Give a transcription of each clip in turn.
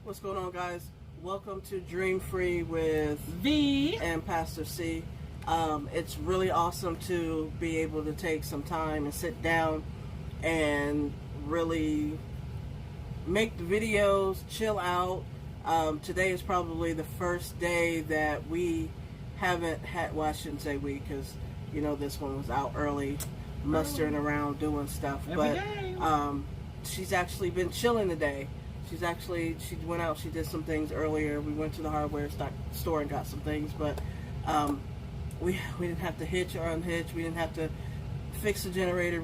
What's going on, guys? Welcome to Dream Free with V and Pastor C. It's really awesome to be able to take some time and sit down and really make the videos, chill out. Today is probably the first day that we haven't had, well, I shouldn't say we, because you know this one was out early, mustering around doing stuff. Every day. She's actually been chilling today. She went out, she did some things earlier. We went to the hardware store and got some things, but we didn't have to hitch or unhitch. We didn't have to fix the generator.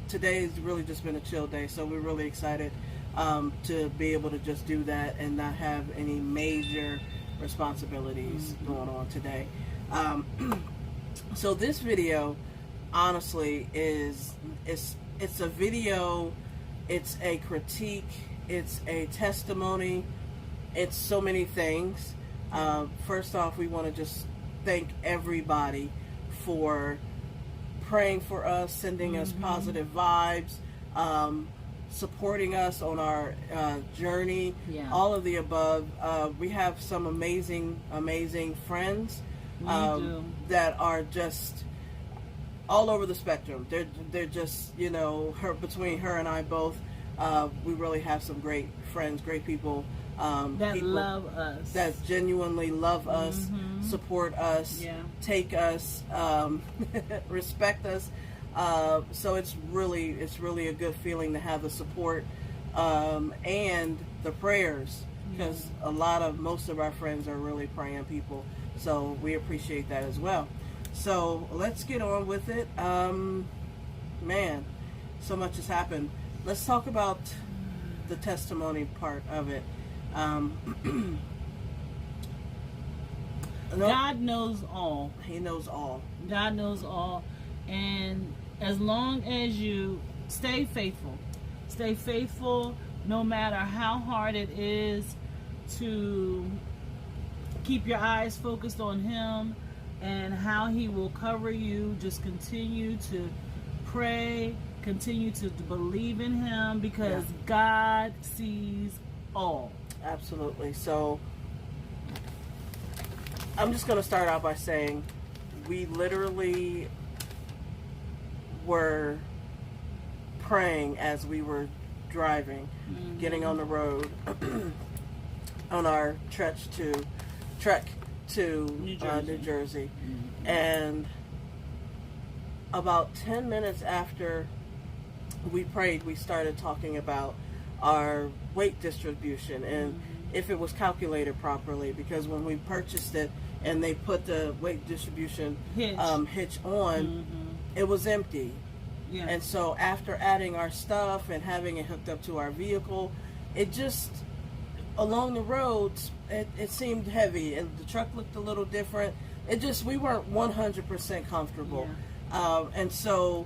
Today's really just been a chill day, so we're really excited to be able to just do that and not have any major responsibilities going on today. So this video, honestly, it's a video. It's a critique. It's a testimony. It's so many things. First off, we want to just thank everybody for praying for us, sending us positive vibes, supporting us on our journey, all of the above. We have some amazing friends that are just all over the spectrum. They're just, you know, between her and I both, we really have some great friends, great people that love us, that genuinely love us, support us, take us, respect us. So it's really a good feeling to have the support and the prayers, because most of our friends are really praying people. So we appreciate that as well. So let's get on with it. Man, so much has happened. Let's talk about the testimony part of it. God knows all. He knows all. God knows all. And as long as you stay faithful no matter how hard it is to keep your eyes focused on Him and how He will cover you, just continue to pray, continue to believe in Him, because God sees all. Absolutely. So I'm just going to start out by saying we literally were praying as we were driving, getting on the road on our trek to New Jersey. And about 10 minutes after we prayed, we started talking about our weight distribution and if it was calculated properly, because when we purchased it and they put the weight distribution hitch on, it was empty. And so after adding our stuff and having it hooked up to our vehicle, it just, along the roads, it seemed heavy, and the truck looked a little different. We weren't 100% comfortable. And so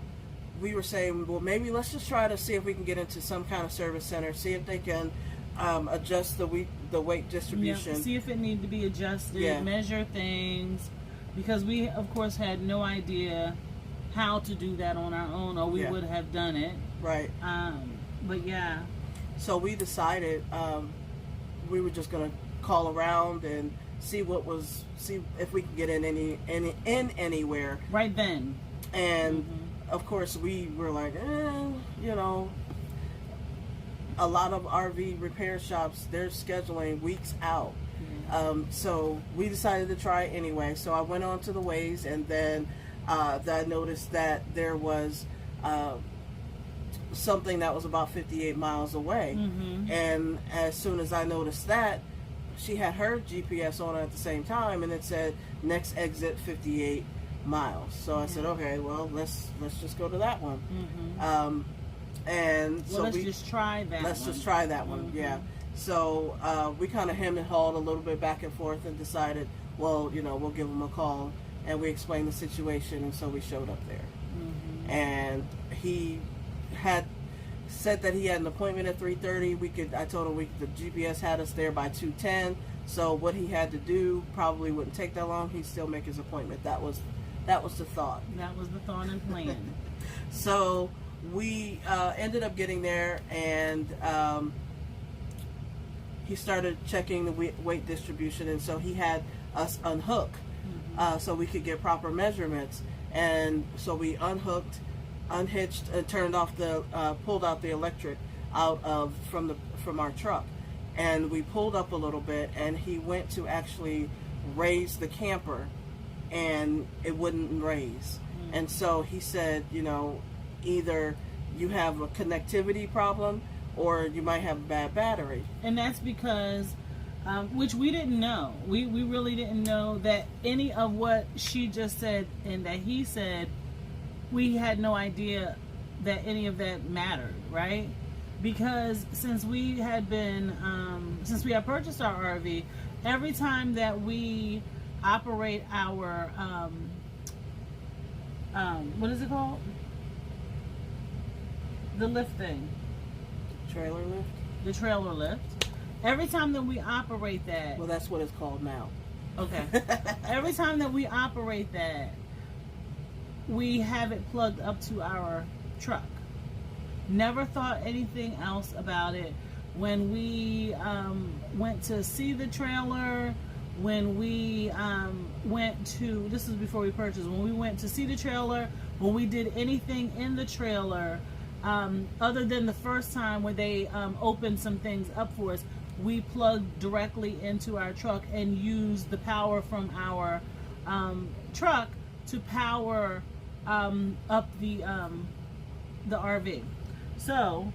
we were saying, well, maybe let's just try to see if we can get into some kind of service center, see if they can adjust the weight distribution. See if it needed to be adjusted, measure things, because we, of course, had no idea how to do that on our own, or we would have done it. Right. But yeah. So we decided we were just going to call around and see if we could get in anywhere. Right then. And of course we were like, you know, a lot of RV repair shops, they're scheduling weeks out. So we decided to try it anyway. So I went on to the Waze, and then I noticed that there was something that was about 58 miles away. And as soon as I noticed that, she had her GPS on at the same time, and it said next exit 58 miles. So I said, okay, well, let's just go to that one. Let's just try that one. Yeah. So we kind of hemmed and hawed a little bit back and forth and decided, well, you know, we'll give him a call, and we explained the situation, and so we showed up there. And he had said that he had an appointment at 3:30. I told him the GPS had us there by 2:10. So what he had to do probably wouldn't take that long. He'd still make his appointment. That was the thought. That was the thought and plan. So we ended up getting there, and he started checking the weight distribution, and so he had us unhook so we could get proper measurements. And so we unhooked, unhitched, and turned off the pulled out the electric from our truck, and we pulled up a little bit, and he went to actually raise the camper, and it wouldn't raise. And so he said, you know, either you have a connectivity problem or you might have a bad battery. And that's because, which we didn't know. We really didn't know that any of what she just said and that he said, we had no idea that any of that mattered, right? Because since we had purchased our RV, every time that we operate our, what is it called? The lift thing. Trailer lift? The trailer lift. Every time that we operate that. Well, that's what it's called now. Okay. Every time that we operate that, we have it plugged up to our truck. Never thought anything else about it. When we went to see the trailer, when we went to, this is before we purchased, when we went to see the trailer, when we did anything in the trailer, other than the first time where they opened some things up for us, we plugged directly into our truck and used the power from our truck to power up the RV. So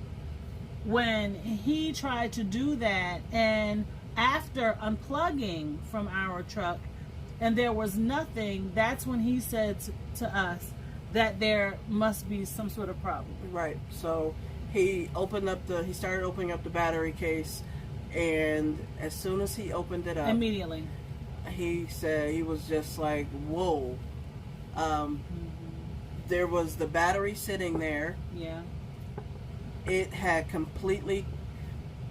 when he tried to do that, and after unplugging from our truck and there was nothing, that's when he said to us that there must be some sort of problem. Right. So he started opening up the battery case, and as soon as he opened it up, immediately, he said he was just like, whoa. There was the battery sitting there. Yeah. It had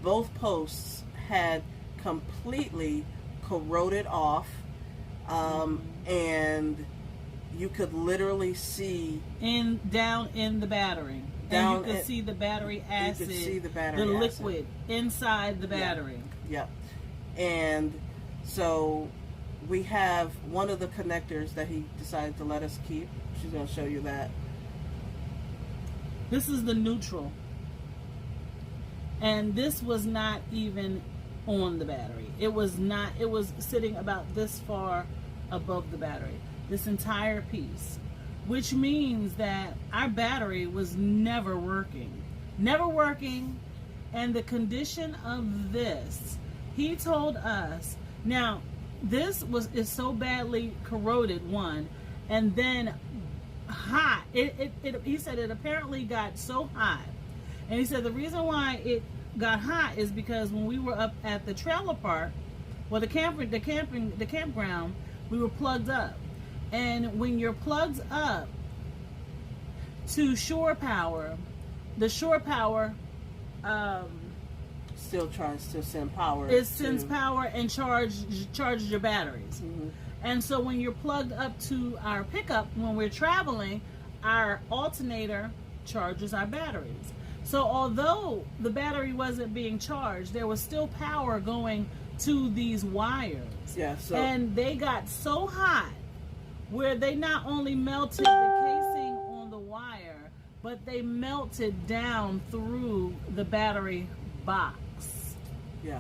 both posts had completely corroded off, and you could literally see down in the battery. And you could see the battery acid, you could see the liquid inside the battery. Yep. And so we have one of the connectors that he decided to let us keep. She's going to show you that. This is the neutral. And this was not even on the battery. It was sitting about this far above the battery. This entire piece. Which means that our battery was never working. Never working. And the condition of this, he told us, now this is so badly corroded, one, and then hot. He said it apparently got so hot. And he said the reason why it got hot is because when we were up at the trailer park, well, the campground, we were plugged up. And when you're plugged up to shore power, the shore power still tries to send power. It sends power and charges your batteries. Mm-hmm. And so when you're plugged up to our pickup, when we're traveling, our alternator charges our batteries. So although the battery wasn't being charged, there was still power going to these wires. Yeah. So and they got so hot where they not only melted the casing on the wire, but they melted down through the battery box. Yeah.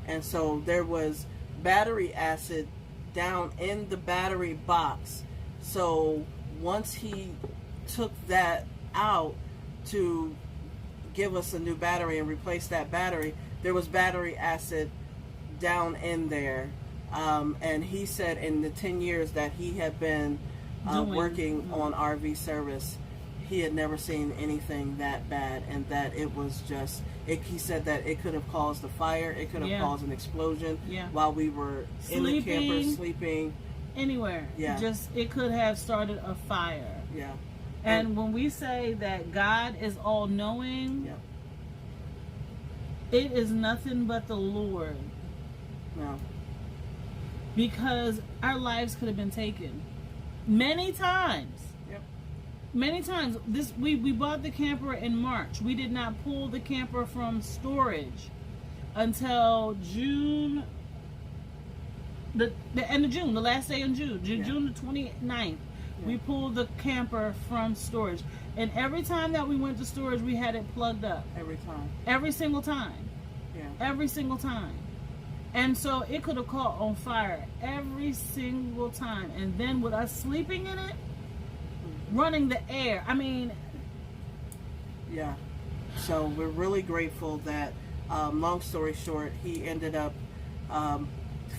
And so there was battery acid down in the battery box. So once he took that out to give us a new battery and replace that battery, there was battery acid down in there. And he said in the 10 years that he had been working on RV service, he had never seen anything that bad, and that it was just, he said that it could have caused a fire, it could have caused an explosion while we were in the camper sleeping. Anywhere. Yeah. It could have started a fire. Yeah. And when we say that God is all-knowing, it is nothing but the Lord. No. Because our lives could have been taken many times. Yep. Many times. We bought the camper in March. We did not pull the camper from storage until June, the end of June, the last day in June, June the 29th. We pulled the camper from storage, and every time that we went to storage, we had it plugged up. Every time. Every single time. Yeah. Every single time. And so it could have caught on fire every single time. And then with us sleeping in it, running the air. I mean. Yeah. So we're really grateful that, long story short, he ended up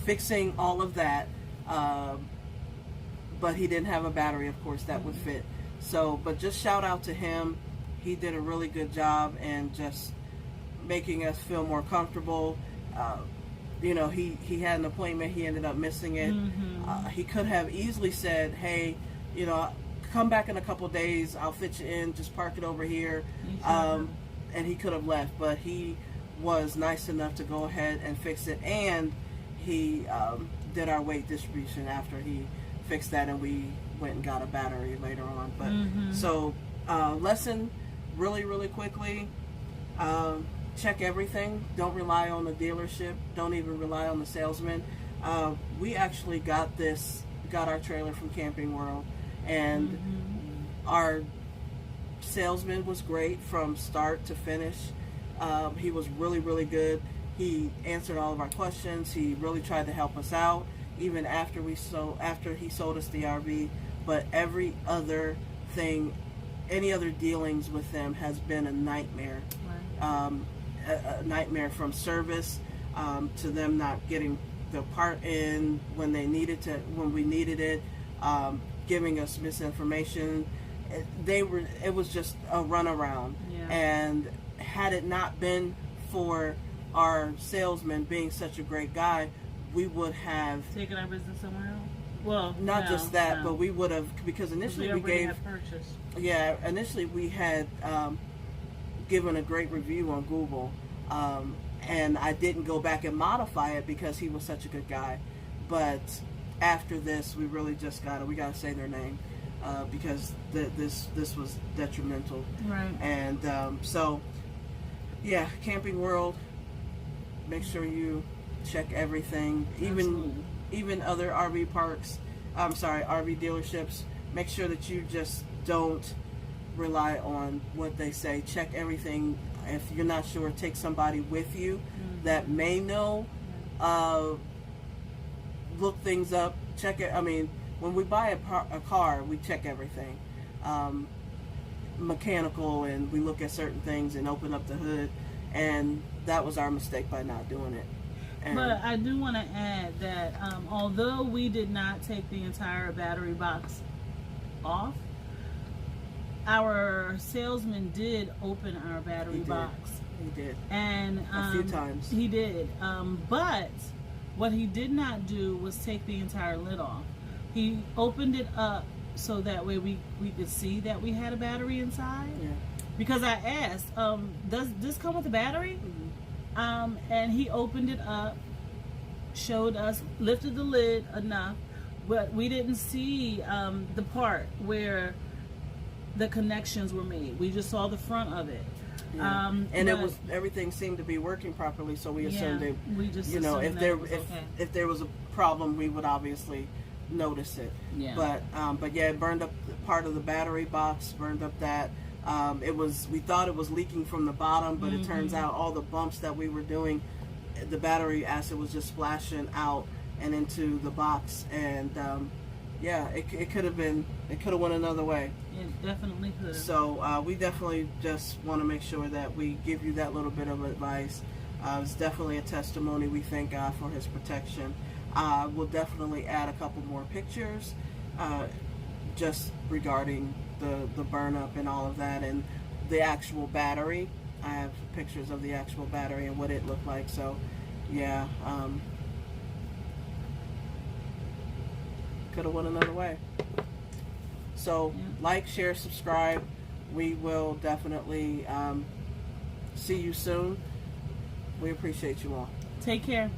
fixing all of that. But he didn't have a battery, of course, that would fit. So, but just shout out to him. He did a really good job and just making us feel more comfortable. You know, he had an appointment. He ended up missing it. He could have easily said, hey, you know, come back in a couple days. I'll fit you in. Just park it over here. And he could have left. But he was nice enough to go ahead and fix it. And he did our weight distribution after he fixed that, and we went and got a battery later on. But so lesson really quickly, check everything. Don't rely on the dealership. Don't even rely on the salesman. We actually got our trailer from Camping World, and our salesman was great from start to finish. He was really good. He answered all of our questions. He really tried to help us out, even after he sold us the RV. But every other thing, any other dealings with them has been a nightmare. A nightmare, from service to them not getting the part in when we needed it, giving us misinformation. It was just a runaround. And had it not been for our salesman being such a great guy, we would have taken our business somewhere else. Well, not just that, but we would have, because initially initially we had given a great review on Google, and I didn't go back and modify it because he was such a good guy. But after this, we really just we gotta say their name, because this was detrimental. Right. And so, yeah, Camping World. Make sure you check everything, even other RV parks. RV dealerships. Make sure that you just don't rely on what they say. Check everything. If you're not sure, take somebody with you that may know. Look things up. Check it. I mean, when we buy a car, we check everything, mechanical, and we look at certain things and open up the hood. And that was our mistake by not doing it. But I do want to add that although we did not take the entire battery box off, our salesman did open our battery box. He did. And a few times. He did. But what he did not do was take the entire lid off. He opened it up so that way we could see that we had a battery inside. Yeah. Because I asked, does this come with a battery? And he opened it up, showed us, lifted the lid enough, but we didn't see the part where the connections were made. We just saw the front of it. Yeah. And everything seemed to be working properly, so we assumed if there was a problem, we would obviously notice it. Yeah. But yeah, it burned up part of the battery box, burned up that. We thought it was leaking from the bottom, but it turns out all the bumps that we were doing, the battery acid was just splashing out and into the box. And it could have went another way. It definitely could. So we definitely just want to make sure that we give you that little bit of advice. It's definitely a testimony. We thank God for His protection. We'll definitely add a couple more pictures, just regarding the burn up and all of that, and the actual battery. I have pictures of the actual battery and what it looked like. So yeah, could have went another way. So like, share, subscribe. We will definitely see you soon. We appreciate you all. Take care.